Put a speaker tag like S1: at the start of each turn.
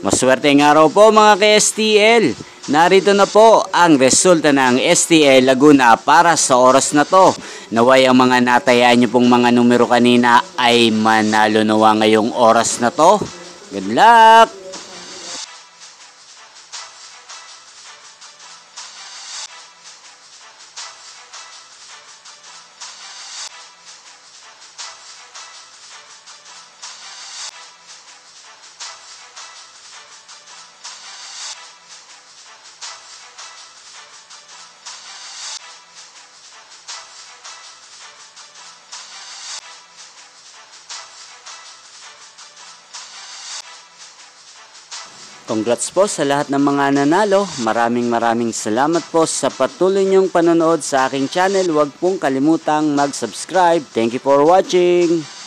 S1: Maswerteng araw po mga ka-STL. Narito na po ang resulta ng STL Laguna para sa oras na to. Naway ang mga natayaan nyo pong mga numero kanina ay manalo nawa ngayong oras na to. Good luck! Congrats po sa lahat ng mga nanalo. Maraming salamat po sa patuloy niyong panonood sa aking channel. Huwag pong kalimutang mag-subscribe. Thank you for watching.